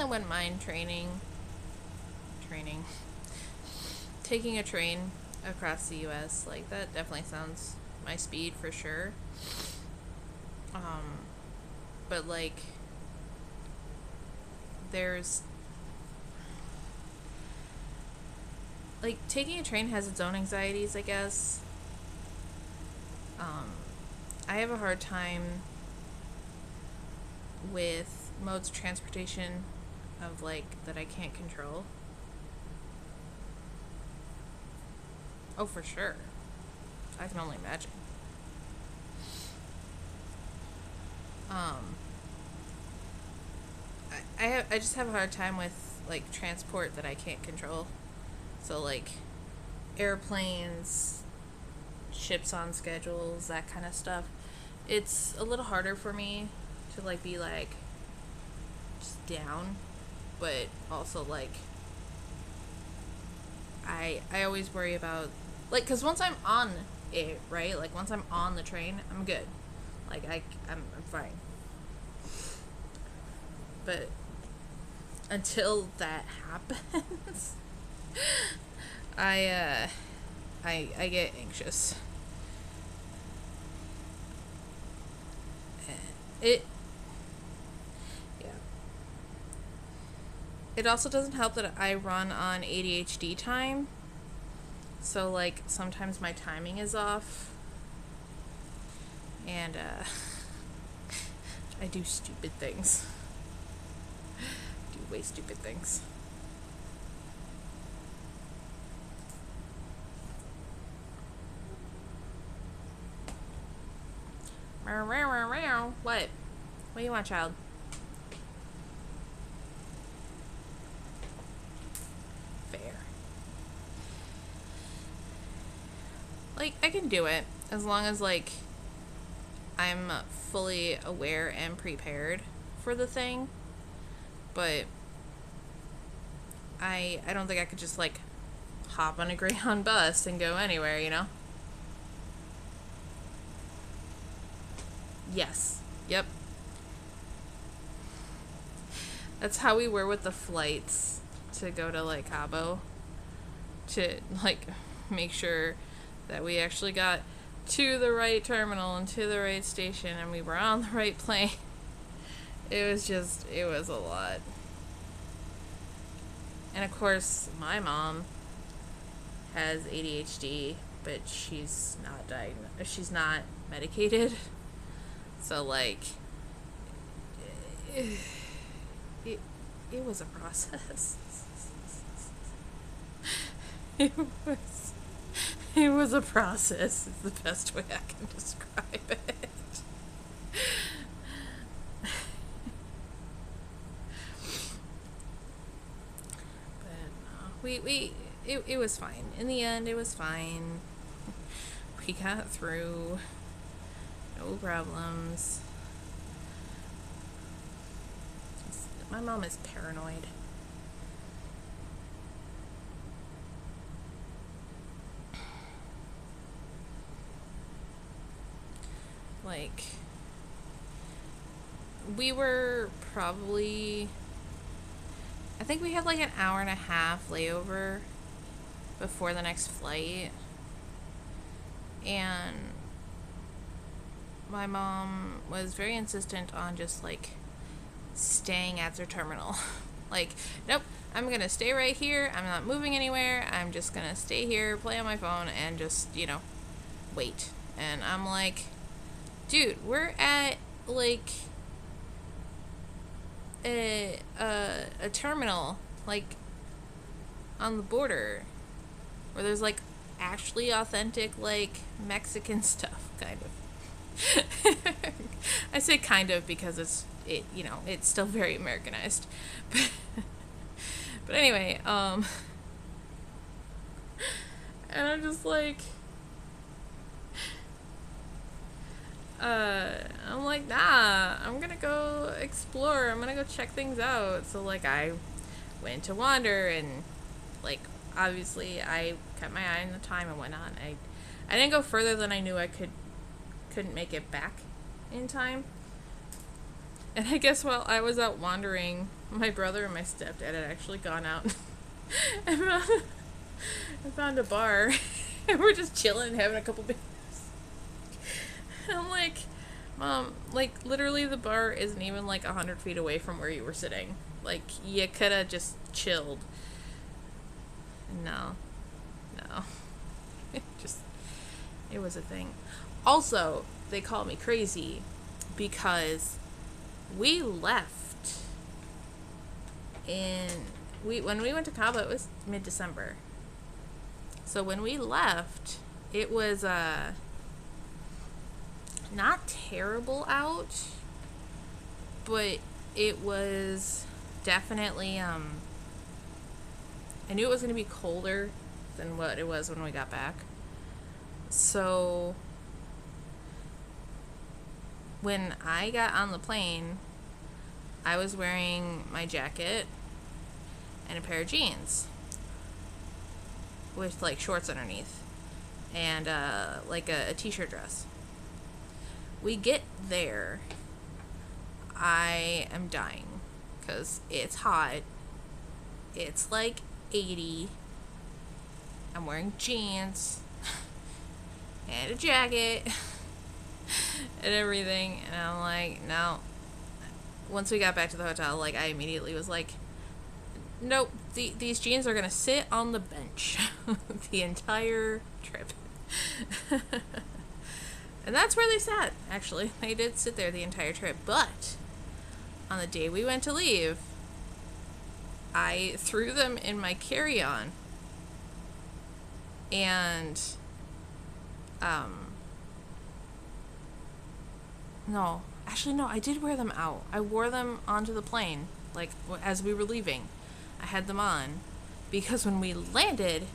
definitely wouldn't mind training, taking a train across the U.S. Like, that definitely sounds my speed for sure. But like, there's like taking a train has its own anxieties, I guess. I have a hard time with modes of transportation of like that I can't control. Oh, for sure. I can only imagine. Um, I just have a hard time with like transport that I can't control. So like airplanes, ships on schedules, that kind of stuff. It's a little harder for me to like be like just down, but also like I always worry about like cuz once I'm on it, right? Like once I'm on the train, I'm good. Like I'm fine. But until that happens, I I get anxious. It yeah. It also doesn't help that I run on ADHD time. So like sometimes my timing is off and I do stupid things. Do way stupid things. What? What do you want, child? Fair. Like, I can do it as long as, like, I'm fully aware and prepared for the thing. But I don't think I could just, like, hop on a Greyhound bus and go anywhere, you know? Yes. Yep. That's how we were with the flights to go to, like, Cabo. To, like, make sure that we actually got to the right terminal and to the right station and we were on the right plane. It was a lot. And of course, my mom has ADHD, but she's not she's not medicated. So like it, it was a process. it was it was a process is the best way I can describe it. But no, it was fine. In the end, it was fine. We got through. No problems. My mom is paranoid. Like, we were probably. I think we had like an hour and a half layover before the next flight. And my mom was very insistent on just like staying at their terminal. Like, nope, I'm gonna stay right here. I'm not moving anywhere. I'm just gonna stay here, play on my phone, and just, you know, wait. And I'm like, dude, we're at like a terminal, like on the border, where there's like actually authentic like Mexican stuff, kind of. I say kind of because it's still very Americanized. But anyway, and I'm just like, I'm like, nah, I'm gonna go explore. I'm gonna go check things out. So like, I went to Wander and like, obviously, I kept my eye on the time and whatnot. I didn't go further than I knew I couldn't make it back in time. And I guess while I was out wandering, my brother and my stepdad had actually gone out and found a bar. And we're just chilling, having a couple beers. And I'm like, Mom, like, literally the bar isn't even, like, 100 feet away from where you were sitting. Like, you could have just chilled. No. No. It was a thing. Also, they call me crazy because we left when we went to Cabo, it was mid-December. So when we left, it was not terrible out, but it was definitely I knew it was going to be colder than what it was when we got back. So when I got on the plane, I was wearing my jacket and a pair of jeans with like shorts underneath and like a t-shirt dress. We get there, I am dying because it's hot. It's like 80. I'm wearing jeans and a jacket and everything, and I'm like, no. Once we got back to the hotel, like, I immediately was like, nope, these jeans are gonna sit on the bench the entire trip. And that's where they sat, actually. They did sit there the entire trip, but on the day we went to leave, I threw them in my carry-on, and no, actually no, I did wear them out. I wore them onto the plane, like, as we were leaving. I had them on, because when we landed,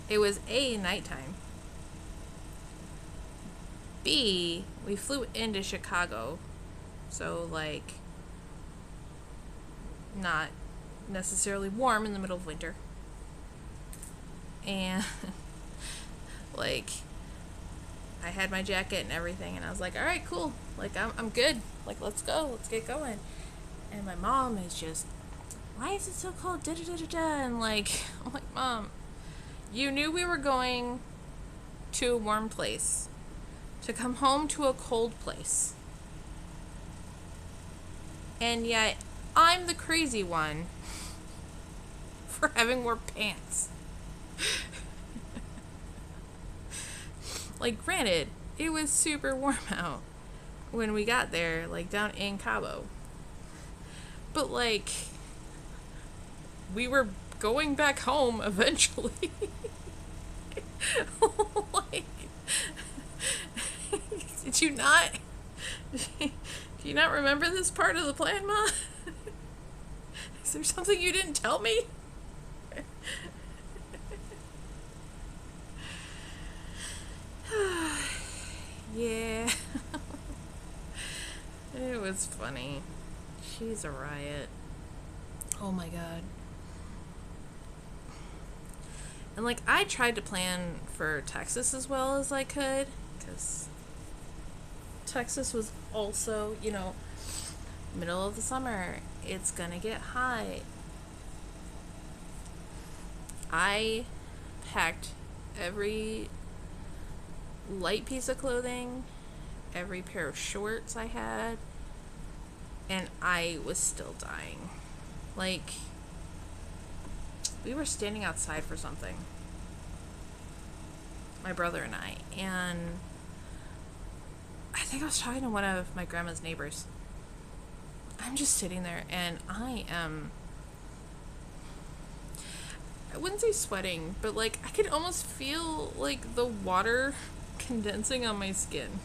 it was A, nighttime. B, we flew into Chicago, so, like, not necessarily warm in the middle of winter. And, like, I had my jacket and everything, and I was like, alright, cool. Like, I'm good. Like, let's go. Let's get going. And my mom is just, why is it so cold? Da da da da da. And, like, I'm like, Mom, you knew we were going to a warm place to come home to a cold place. And yet, I'm the crazy one for having wore pants. Like, granted, it was super warm out when we got there, like, down in Cabo. But, like, we were going back home eventually. Like, did you not... Do you not remember this part of the plan, Ma? Is there something you didn't tell me? Yeah. It was funny. She's a riot. Oh my god. And, like, I tried to plan for Texas as well as I could, because Texas was also, you know, middle of the summer. It's gonna get hot. I packed every light piece of clothing, every pair of shorts I had, and I was still dying. Like, we were standing outside for something, my brother and I, and I think I was talking to one of my grandma's neighbors. I'm just sitting there, and I wouldn't say sweating, but, like, I could almost feel, like, the water condensing on my skin.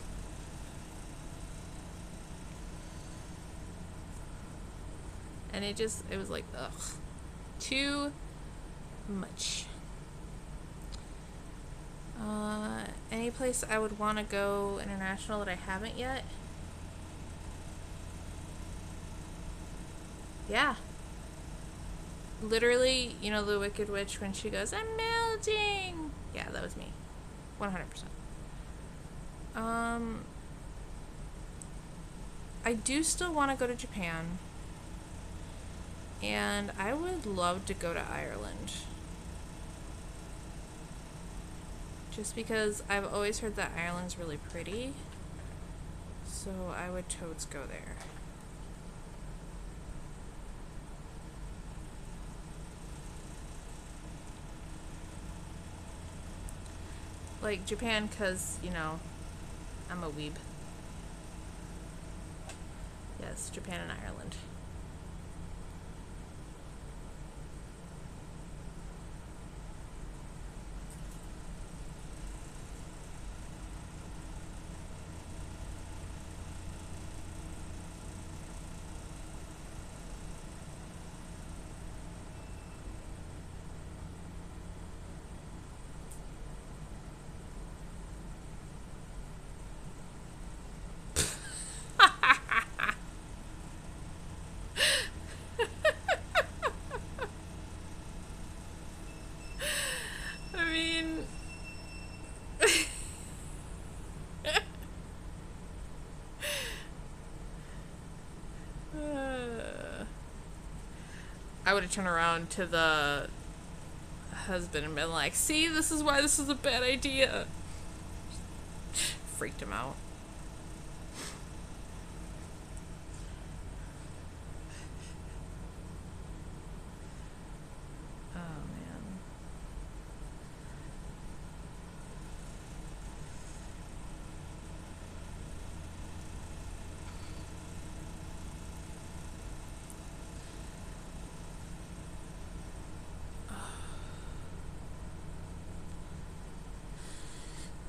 And it was like, ugh. Too much. Any place I would want to go international that I haven't yet? Yeah. Literally, you know, the Wicked Witch when she goes, I'm melting! Yeah, that was me. 100%. I do still want to go to Japan. And I would love to go to Ireland. Just because I've always heard that Ireland's really pretty. So I would totes go there. Like Japan, because, you know, I'm a weeb. Yes, Japan and Ireland. I mean, I would have turned around to the husband and been like, see, this is why this is a bad idea. Freaked him out. Oh, man.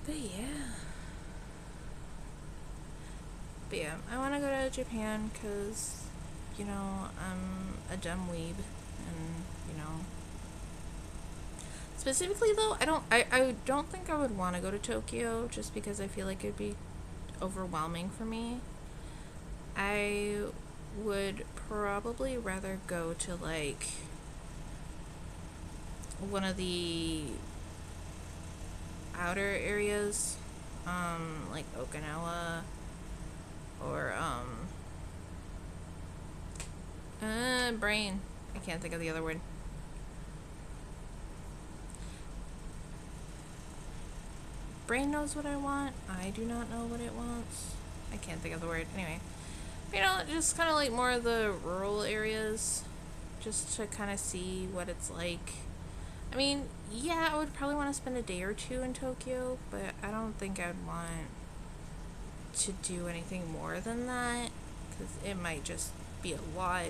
But yeah. But yeah, I want to go to Japan because, you know, I'm a dumb weeb. And, you know. Specifically, though, I don't think I would want to go to Tokyo just because I feel like it'd be overwhelming for me. I would probably rather go to, like, one of the outer areas, like Okinawa or, brain. I can't think of the other word. Brain knows what I want. I do not know what it wants. I can't think of the word. Anyway, you know, just kind of like more of the rural areas, just to kind of see what it's like. I mean, yeah, I would probably want to spend a day or two in Tokyo, but I don't think I'd want to do anything more than that, because it might just be a lot.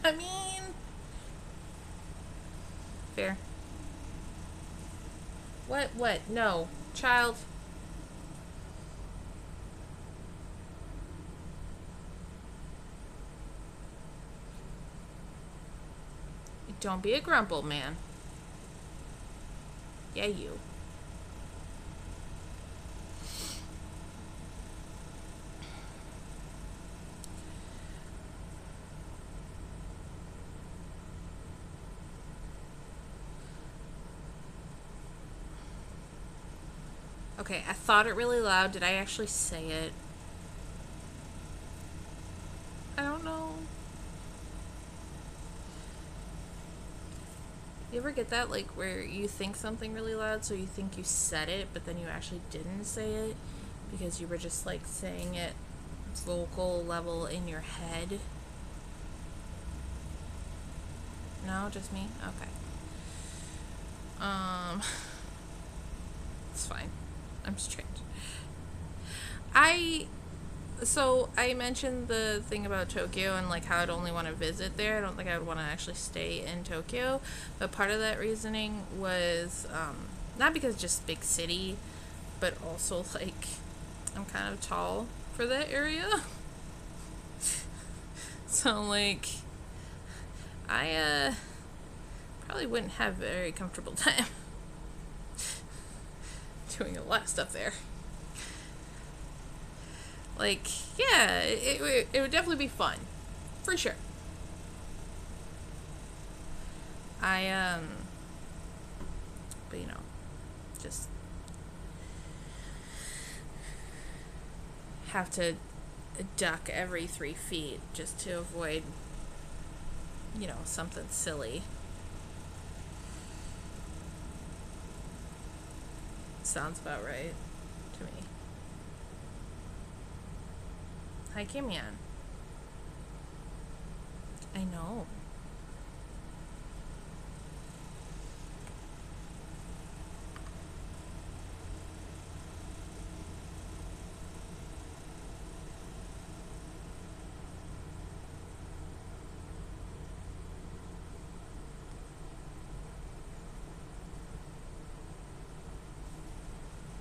I mean, fair. What? No. Child. Don't be a grumble, man. Yeah, you. Okay, I thought it really loud. Did I actually say it? I don't know. You ever get that, like, where you think something really loud, so you think you said it, but then you actually didn't say it because you were just, like, saying it vocal level in your head? No, just me? Okay. It's fine. I'm strange. I mentioned the thing about Tokyo and like how I'd only want to visit there. I don't think I would want to actually stay in Tokyo, but part of that reasoning was not because just big city, but also like I'm kind of tall for that area. So like I probably wouldn't have a very comfortable time doing a lot of stuff there. Like, yeah, it would definitely be fun. For sure. I but you know, just have to duck every 3 feet just to avoid, you know, something silly. Sounds about right to me. Hi, Kimian. I know.